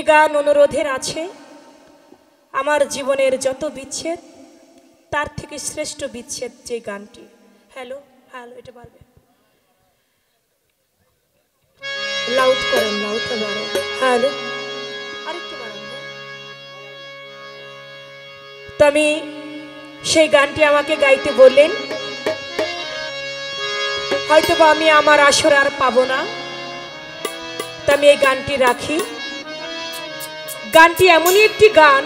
গান অনুরোধের আছে, আমার জীবনের যত বিচ্ছেদ তার থেকে শ্রেষ্ঠ বিচ্ছেদ যে গানটি। হ্যালো হ্যালো, এটা পারবে, লাউড করেন, লাউডটা বাড়ান। হ্যালো, আরেকটু বাড়ান। তো আমি সেই গানটি আমাকে গাইতে বললেন, হয়তোবা আমি আমার আসর আর পাবো না, তা আমি এই গানটি রাখি। গানটি এমনই একটি গান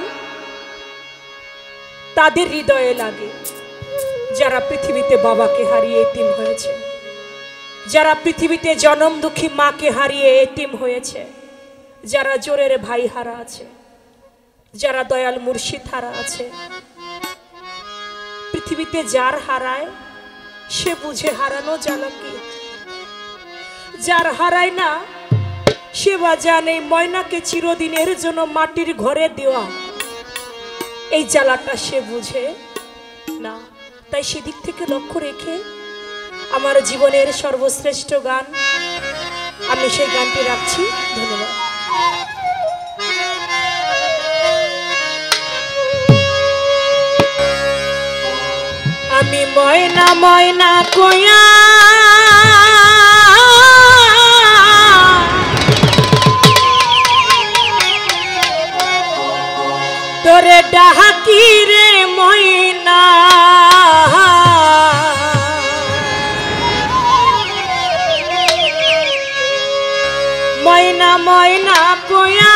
তাদের হৃদয়ে লাগে যারা পৃথিবীতে বাবাকে হারিয়ে এতিম হয়েছে, যারা পৃথিবীতে জনম দুঃখী মাকে হারিয়ে এতিম হয়েছে, যারা জোরের ভাই হারা আছে, যারা দয়াল মুর্শিদ হারা আছে। পৃথিবীতে যার হারায় সে বুঝে হারানো জ্বালা কি, যার হারায় না সে বা জানে ময়নাকে চিরদিনের জন্য মাটির ঘরে দেওয়া এই জ্বালাটা সে বুঝে না। তাই সেদিক থেকে লক্ষ্য রেখে আমার জীবনের সর্বশ্রেষ্ঠ গান আমি সেই গানটি রাখছি। ধন্যবাদ। আমি ময়না ময়না কইয়া তোরে ডাকি রে ময়না, ময়না ময়না কইয়া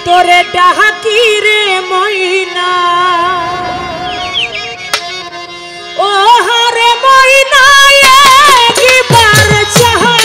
তোরে ডাকি রে ময়না, ও হারে ময়না একবার চাহা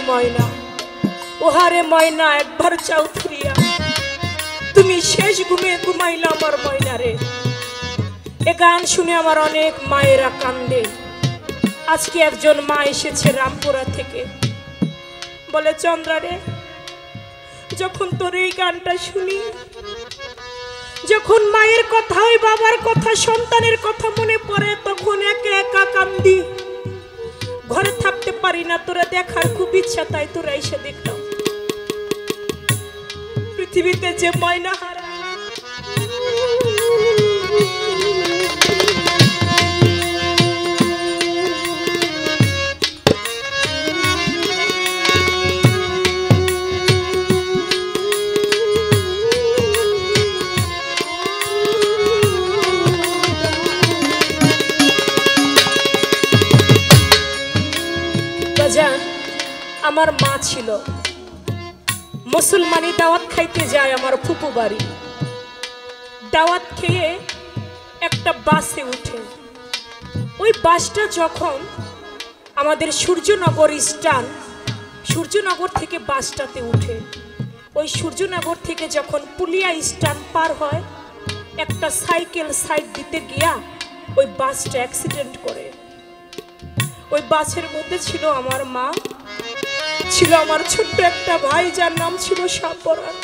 ময়না, ওহারে ময়না একবার চাও ফিরিয়া, তুমি শেষ ঘুমে ঘুমাইলা আমার ময়না রে। এ গান শুনে আমার অনেক মায়েরা কান্দে। আজকে একজন মা এসেছে রামপুরা থেকে, বলে চন্দ্রা রে, যখন তোর এই গানটা শুনি, যখন মায়ের কথা ওই বাবার কথা সন্তানের কথা মনে পড়ে, তখন একা একা কান্দি, ঘরে থাকতে পারি না। তোরা দেখার খুব ইচ্ছা, তাই তোরা এসে দেখলাম। পৃথিবীতে যে ময়না হারা, আমার মা ছিল মুসলমানি, দাওয়াত খাইতে যায় আমার ফুপু বাড়ি। দাওয়াত খেয়ে একটা বাসে উঠে, ওই বাসটা যখন আমাদের সূর্যনগর স্ট্যান্ড, সূর্যনগর থেকে বাসটাতে উঠে, ওই সূর্যনগর থেকে যখন পুলিয়া স্ট্যান্ড পার হয়, একটা সাইকেল সাইড দিতে গিয়া ওই বাসটা অ্যাক্সিডেন্ট করে। ওই বাসের মধ্যে ছিল আমার মা, ছিল আমার ছোট্ট একটা ভাই, যার নাম ছিল সাপরান।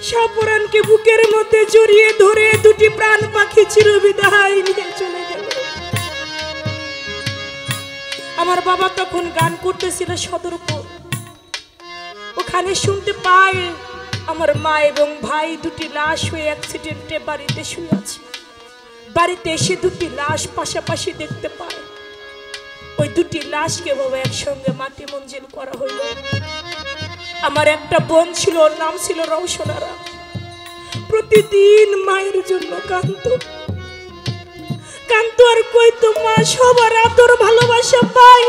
সাপরানকে বুকের মধ্যে জড়িয়ে ধরে দুটি প্রাণ পাখি চিরবিদায় নিয়ে চলে গেল। আমার বাবা তখন গান করতেছিল সদরপুর, ওখানে শুনতে পায় আমার মা এবং ভাই দুটি লাশ হয়ে অ্যাক্সিডেন্টে বাড়িতে শুয়ে আছে। বাড়িতে এসে দুটি লাশ পাশাপাশি দেখতে পায়। ওই দুটি লাশকে বাবা একসঙ্গে মাটি মঞ্জিল করা হইল। আমার একটা বোন ছিল, ওর নাম ছিল রৌশনারা। প্রতিদিন মায়ের জন্য কাঁদতো, কাঁদতো আর কইতো, মা সবার আদর ভালোবাসা পাই,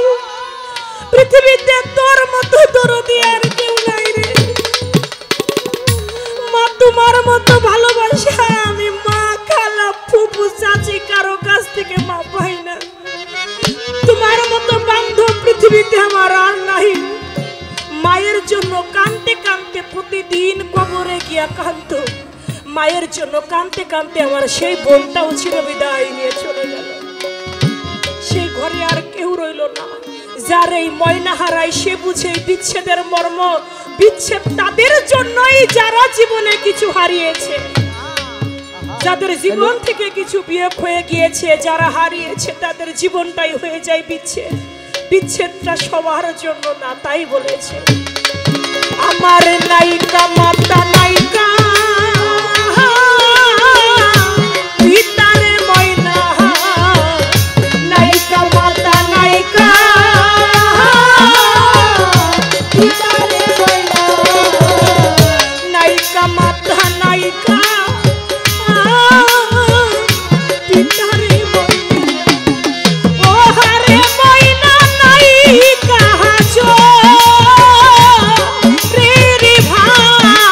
পৃথিবীতে তোর মতো দরদি আর কেউ নাই রে মা, তোমার মতো ভালোবাসা আমি মা, খালা, ফুপু, চাচি কারো কাছ থেকে মা পাই না। তোমার মতো বান্ধব পৃথিবীতে আমার আর নাই। মায়ের জন্য কাঁদতে কাঁদতে প্রতিদিন কবরে গিয়া কাঁদতো। মায়ের জন্য কাঁদতে কাঁদতে আমার সেই বোনটাও চিরবিদায় নিয়ে চলে গেল। সেই ঘরে আর কেউ রইল না। যার এই ময়না হারায় সে বুঝে বিচ্ছেদের মর্ম। বিচ্ছেদ তাদের জন্যই যারা জীবনে কিছু হারিয়েছে, যাদের জীবন থেকে কিছু বিয়োগ হয়ে গিয়েছে, যারা হারিয়েছে তাদের জীবনটাই হয়ে যায় বিচ্ছেদ। বিচ্ছেদটা সবার জন্য না, তাই বলেছে আমার নায়িকা মাতা নায়িকা পিতারে ময়না, নায়িকা মাতা নায়িকা পিতারে ময়না, নায়িকা মাতা নায়িকা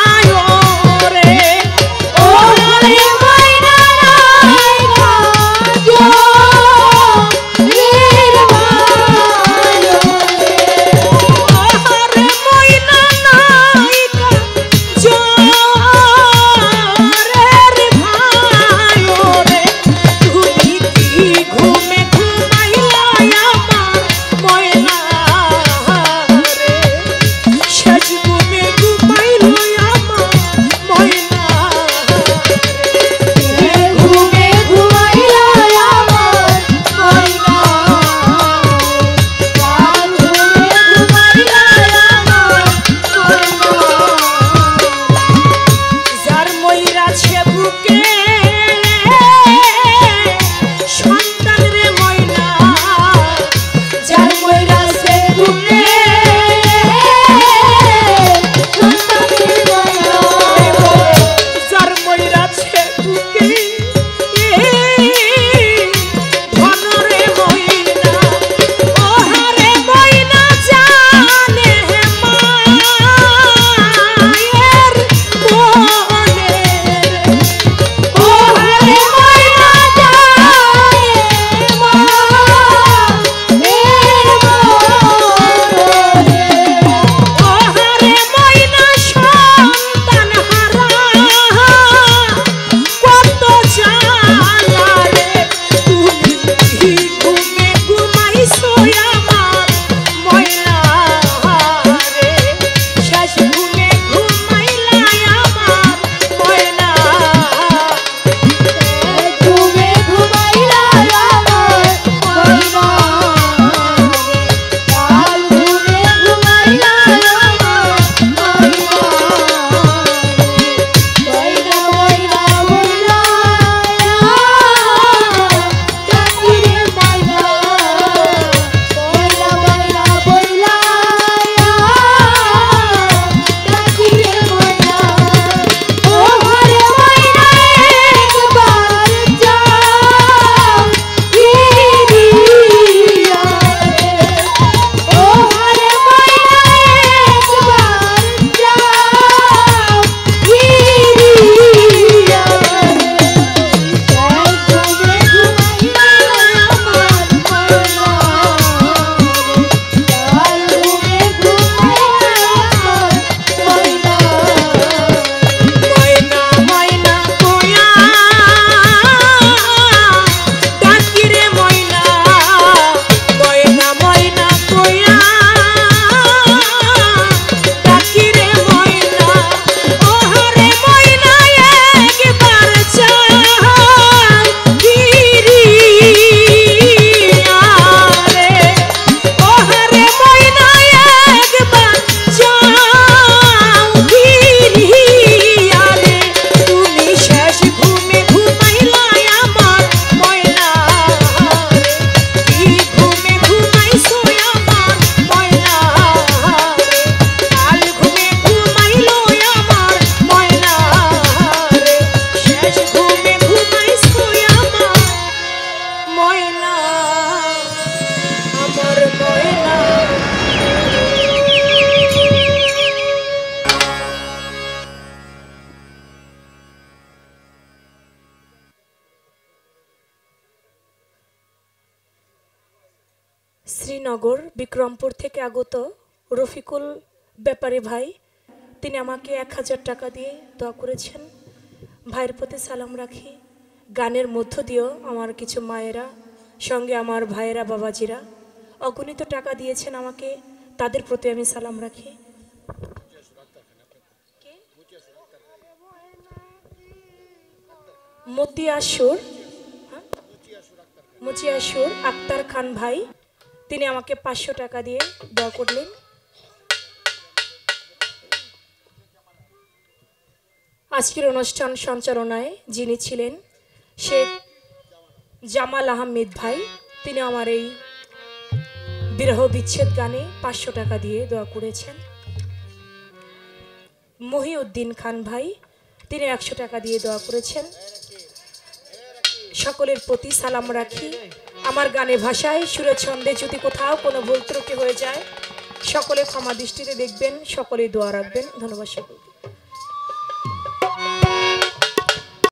ভাই নগর বিক্রমপুর থেকে আগত রফিকুল ব্যাপারী ভাই, তিনি আমাকে 1000 টাকা দিয়ে দোয়া করেছেন। ভাইয়ের প্রতি সালাম রাখি। গানের মধ্য দিয়েও আমার কিছু মায়েরা, সঙ্গে আমার ভাইয়েরা, বাবাজিরা অগণিত টাকা দিয়েছেন আমাকে, তাদের প্রতি আমি সালাম রাখি। মুচিয়াসুর আক্তার খান ভাই, তিনি আমাকে 500 টাকা দিয়ে দোয়া করলেন। আজকের অনুষ্ঠান সঞ্চালনায় যিনি ছিলেন শেখ জামাল আহমেদ ভাই, তিনি আমার এই বিরহ বিচ্ছেদ গানে 500 টাকা দিয়ে দোয়া করেছেন। মহিউদ্দিন খান ভাই, তিনি 100 টাকা দিয়ে দোয়া করেছেন। সকলের প্রতি সালাম রাখি। আমার গানে ভাষায় সুরে ছন্দে যদি কোথাও কোনো ভুল ত্রুটি হয়ে যায়, সকলে ক্ষমা দৃষ্টিতে দেখবেন, সকলেই দোয়া রাখবেন। ধন্যবাদ সকলকে।